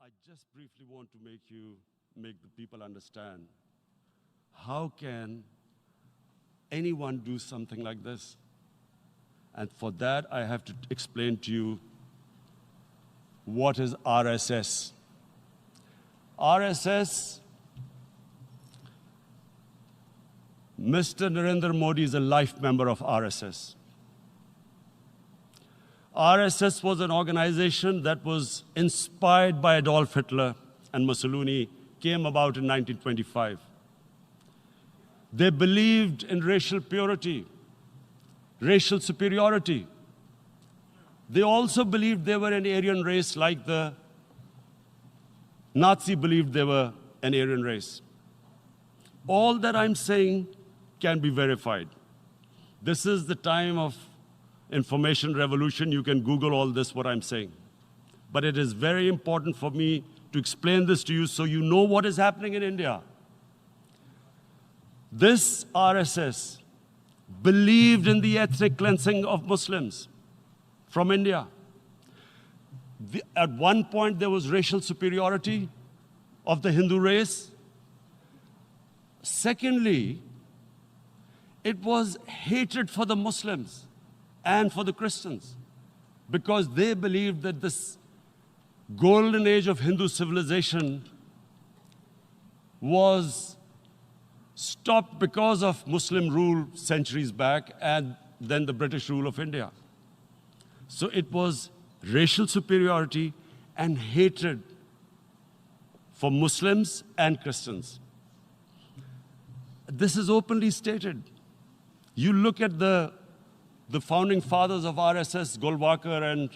I just briefly want to make the people understand how can anyone do something like this? And for that, I have to explain to you what is RSS. RSS, Mr. Narendra Modi is a life member of RSS. RSS was an organization that was inspired by Adolf Hitler and Mussolini, came about in 1925. They believed in racial purity, racial superiority. They also believed they were an Aryan race like the Nazi believed they were an Aryan race. All that I'm saying can be verified. This is the time of information revolution. You can Google all this, what I'm saying. But it is very important for me to explain this to you so you know what is happening in India. This RSS believed in the ethnic cleansing of Muslims from India. At one point, there was racial superiority of the Hindu race. Secondly, it was hatred for the Muslims and for the Christians, because they believed that this golden age of Hindu civilization was stopped because of Muslim rule centuries back and then the British rule of India. So it was racial superiority and hatred for Muslims and Christians. This is openly stated. You look at the founding fathers of RSS, Golwalkar and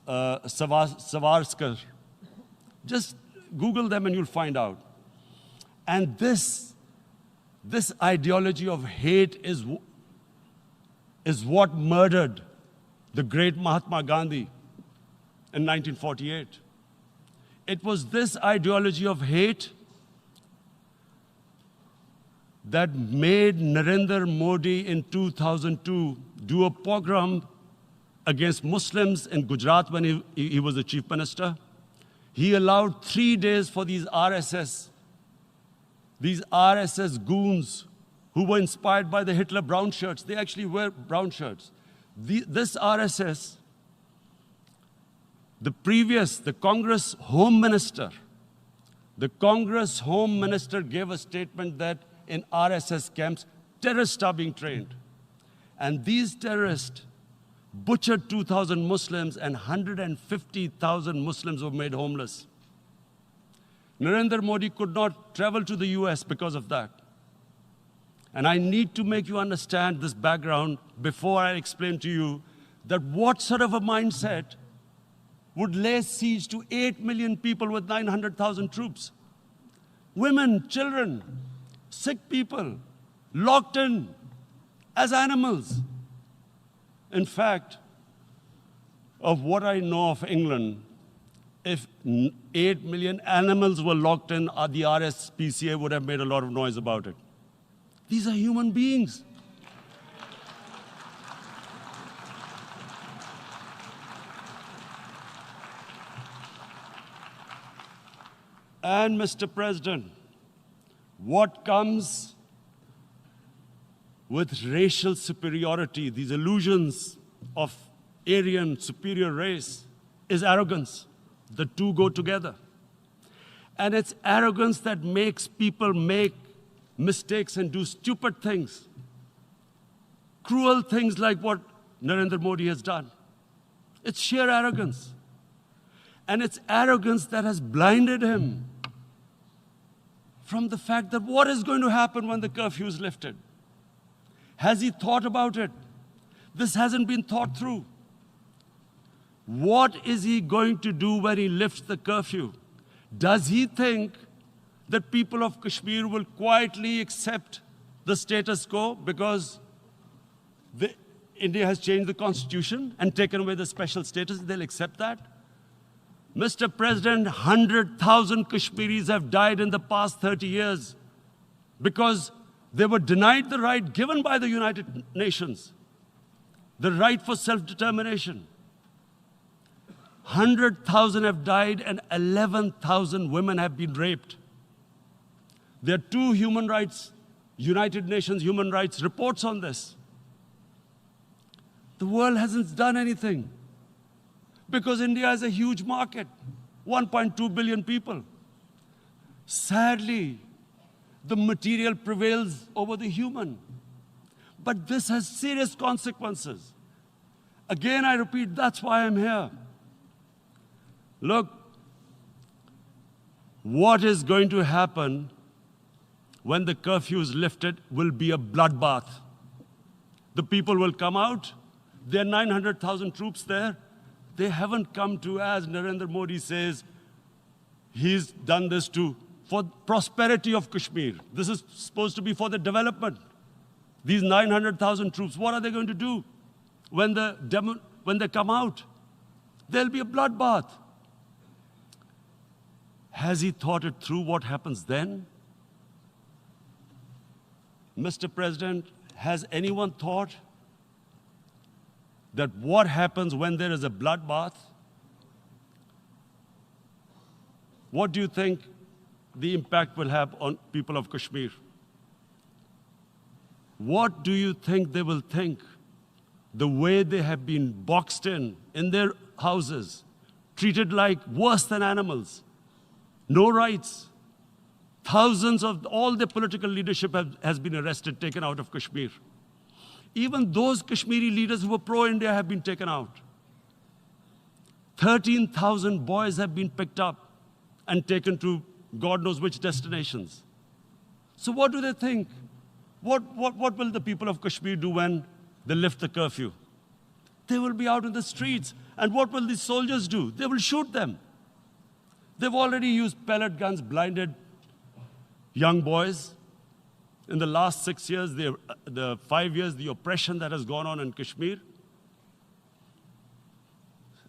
Savarkar. Just Google them and you'll find out. And this ideology of hate is what murdered the great Mahatma Gandhi in 1948. It was this ideology of hate that made Narendra Modi in 2002 do a pogrom against Muslims in Gujarat when he was the chief minister. He allowed 3 days for these RSS goons who were inspired by the Hitler brown shirts. They actually wear brown shirts. This RSS, the Congress Home Minister gave a statement that in RSS camps, terrorists are being trained. And these terrorists butchered 2,000 Muslims and 150,000 Muslims were made homeless. Narendra Modi could not travel to the US because of that. And I need to make you understand this background before I explain to you that what sort of a mindset would lay siege to 8 million people with 900,000 troops. Women, children, sick people, locked in as animals. In fact, of what I know of England, if 8 million animals were locked in, the RSPCA would have made a lot of noise about it. These are human beings. And Mr. President, what comes with racial superiority, these illusions of Aryan superior race, is arrogance. The two go together. And it's arrogance that makes people make mistakes and do stupid things. Cruel things like what Narendra Modi has done. It's sheer arrogance. And it's arrogance that has blinded him from the fact that what is going to happen when the curfew is lifted? Has he thought about it? This hasn't been thought through. What is he going to do when he lifts the curfew? Does he think that people of Kashmir will quietly accept the status quo because India has changed the constitution and taken away the special status? They'll accept that? Mr. President, 100,000 Kashmiris have died in the past 30 years because they were denied the right given by the United Nations, the right for self-determination. 100,000 have died and 11,000 women have been raped. There are two United Nations human rights reports on this. The world hasn't done anything because India is a huge market, 1.2 billion people. Sadly, the material prevails over the human. But this has serious consequences. Again, I repeat, that's why I'm here. Look, what is going to happen when the curfew is lifted will be a bloodbath. The people will come out. There are 900,000 troops there. They haven't come to, as Narendra Modi says, he's done this for prosperity of Kashmir. This is supposed to be for the development. These 900,000 troops, what are they going to do when they come out? There'll be a bloodbath. Has he thought it through what happens then? Mr. President, has anyone thought that what happens when there is a bloodbath? What do you think the impact will have on people of Kashmir? What do you think they will think? The way they have been boxed in their houses, treated like worse than animals, no rights. Thousands of all the political leadership has been arrested, taken out of Kashmir. Even those Kashmiri leaders who were pro-India have been taken out. 13,000 boys have been picked up and taken to God knows which destinations. So what do they think? What will the people of Kashmir do when they lift the curfew? They will be out in the streets. And what will these soldiers do? They will shoot them. They've already used pellet guns, blinded young boys. In the last 6 years, the 5 years, the oppression that has gone on in Kashmir.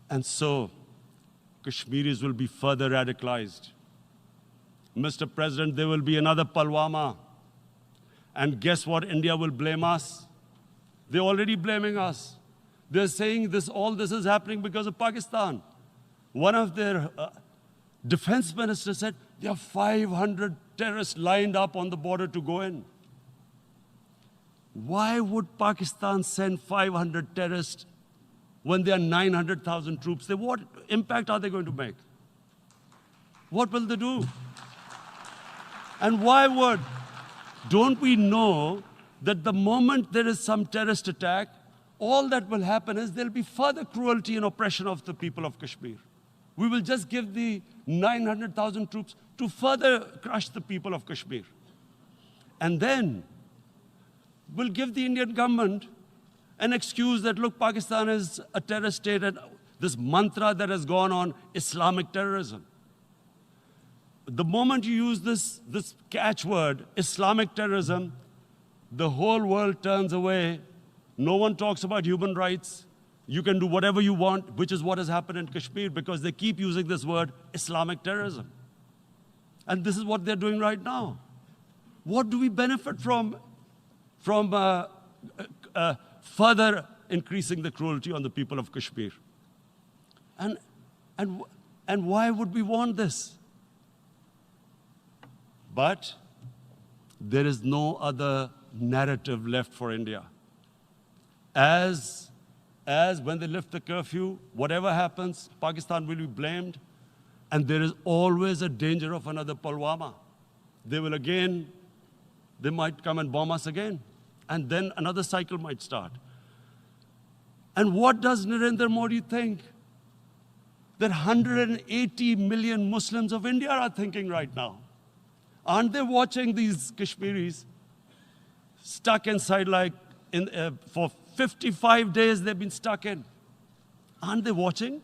And so, Kashmiris will be further radicalized. Mr. President, there will be another Pulwama. And guess what? India will blame us. They're already blaming us. They're saying all this is happening because of Pakistan. One of their defense ministers said, there are 500 terrorists lined up on the border to go in. Why would Pakistan send 500 terrorists when there are 900,000 troops? What impact are they going to make? What will they do? And don't we know that the moment there is some terrorist attack, all that will happen is there'll be further cruelty and oppression of the people of Kashmir. We will just give the 900,000 troops to further crush the people of Kashmir. And then we'll give the Indian government an excuse that, look, Pakistan is a terrorist state, and this mantra that has gone on, Islamic terrorism. The moment you use this catchword, Islamic terrorism, the whole world turns away. No one talks about human rights. You can do whatever you want, which is what has happened in Kashmir, because they keep using this word, Islamic terrorism. And this is what they're doing right now. What do we benefit from further increasing the cruelty on the people of Kashmir? And why would we want this? But there is no other narrative left for India. As when they lift the curfew, whatever happens, Pakistan will be blamed, and there is always a danger of another Pulwama. They might come and bomb us again, and then another cycle might start. And what does Narendra Modi think? That 180 million Muslims of India are thinking right now. Aren't they watching these Kashmiris stuck inside for 55 days they've been stuck in? Aren't they watching?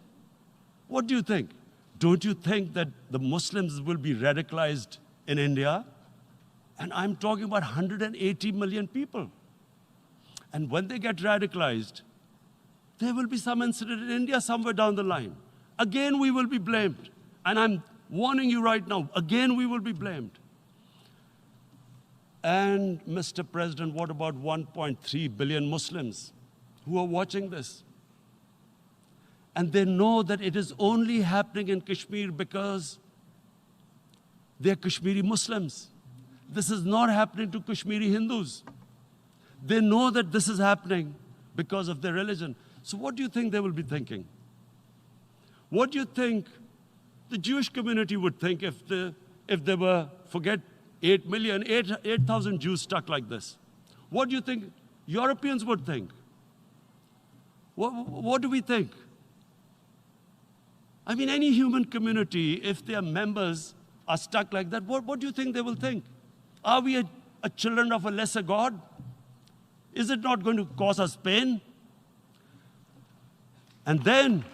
What do you think? Don't you think that the Muslims will be radicalized in India? And I'm talking about 180 million people. And when they get radicalized, there will be some incident in India somewhere down the line. Again, we will be blamed. And I'm warning you right now, again, we will be blamed. And Mr. President, what about 1.3 billion Muslims who are watching this? And they know that it is only happening in Kashmir because they're Kashmiri Muslims. This is not happening to Kashmiri Hindus. They know that this is happening because of their religion. So what do you think they will be thinking? What do you think the Jewish community would think if there were, forget 8 million, 8,000 Jews stuck like this? What do you think Europeans would think? What do we think? I mean, any human community, if their members are stuck like that, what do you think they will think? Are we a children of a lesser God? Is it not going to cause us pain? And then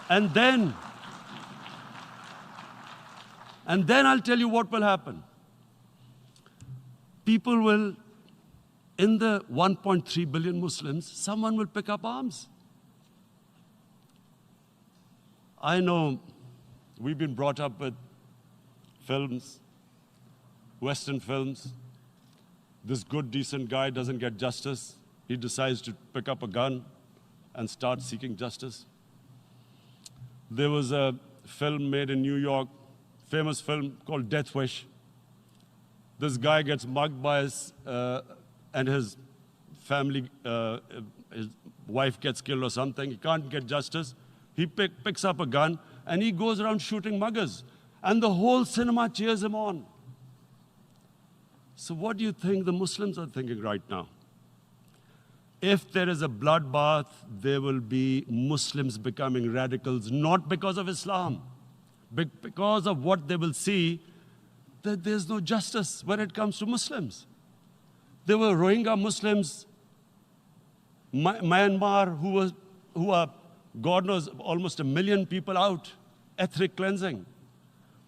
I'll tell you what will happen. People will, in the 1.3 billion Muslims, someone will pick up arms. I know we've been brought up with films, Western films. This good, decent guy doesn't get justice. He decides to pick up a gun and start seeking justice. There was a film made in New York, famous film called Death Wish. This guy gets mugged by and his family, his wife gets killed or something. He can't get justice. He picks up a gun and he goes around shooting muggers. And the whole cinema cheers him on. So what do you think the Muslims are thinking right now? If there is a bloodbath, there will be Muslims becoming radicals, not because of Islam, but because of what they will see, that there's no justice when it comes to Muslims. There were Rohingya Muslims, Myanmar, who are, God knows, almost 1 million people out, ethnic cleansing.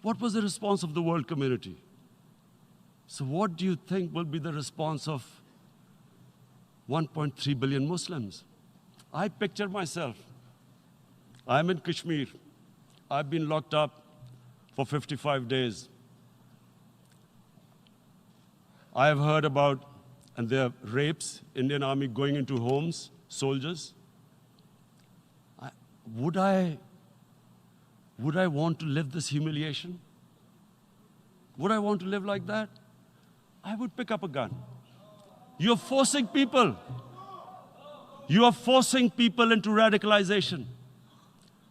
What was the response of the world community? So what do you think will be the response of 1.3 billion Muslims? I picture myself. I'm in Kashmir. I've been locked up for 55 days. I have heard about, and there are rapes, Indian Army going into homes, soldiers. Would I want to live this humiliation? Would I want to live like that? I would pick up a gun. You're forcing people. You are forcing people into radicalization.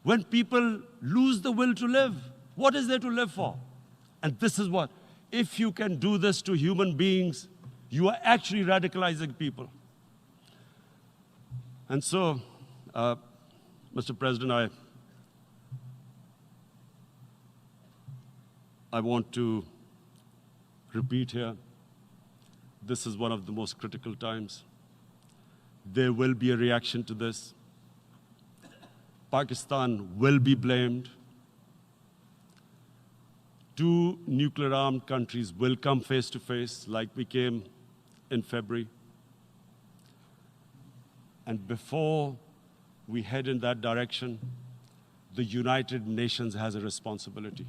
When people lose the will to live, what is there to live for? And this is what, if you can do this to human beings, you are actually radicalizing people. And so, Mr. President, I want to repeat here, this is one of the most critical times. There will be a reaction to this. Pakistan will be blamed. 2 nuclear-armed countries will come face to face like we came in February. And before we head in that direction, the United Nations has a responsibility.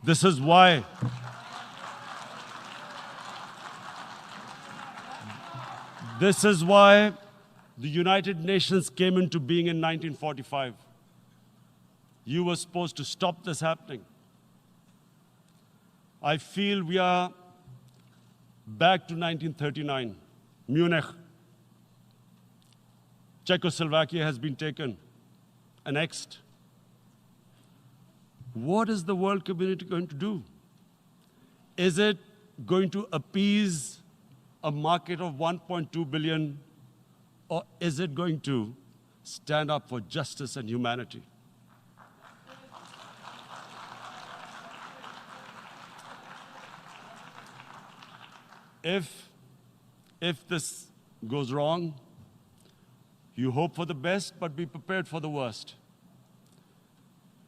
This is why the United Nations came into being in 1945. You were supposed to stop this happening. I feel we are back to 1939, Munich. Czechoslovakia has been taken, annexed. What is the world community going to do? Is it going to appease a market of 1.2 billion, or is it going to stand up for justice and humanity? If this goes wrong, you hope for the best, but be prepared for the worst.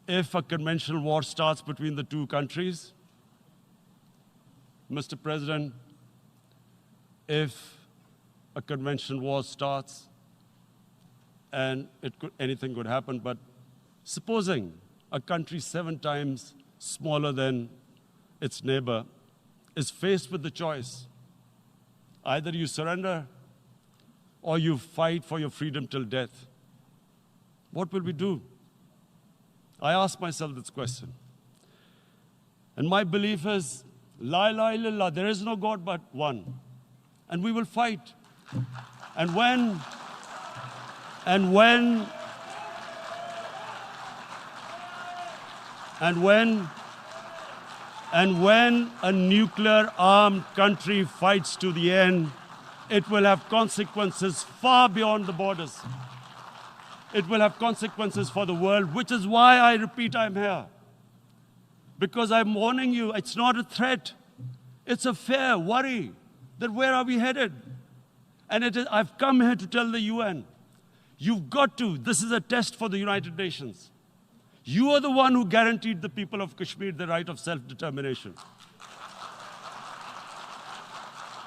If a conventional war starts between the 2 countries, Mr. President, if a conventional war starts, and anything could happen, but supposing a country 7 times smaller than its neighbor is faced with the choice, either you surrender or you fight for your freedom till death. What will we do? I ask myself this question. And my belief is, La ilaha illallah, there is no God but one. And we will fight. And when a nuclear armed country fights to the end, it will have consequences far beyond the borders. It will have consequences for the world, which is why I repeat I'm here. Because I'm warning you, it's not a threat. It's a fair worry that where are we headed? And I've come here to tell the UN, you've got to, this is a test for the United Nations. You are the one who guaranteed the people of Kashmir the right of self-determination.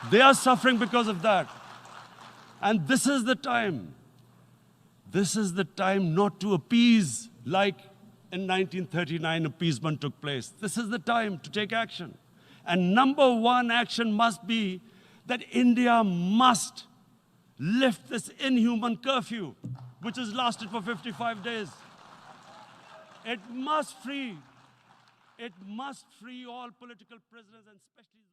They are suffering because of that. And this is the time. This is the time not to appease like in 1939 appeasement took place. This is the time to take action. And number one action must be that India must lift this inhuman curfew, which has lasted for 55 days. It must free all political prisoners and especially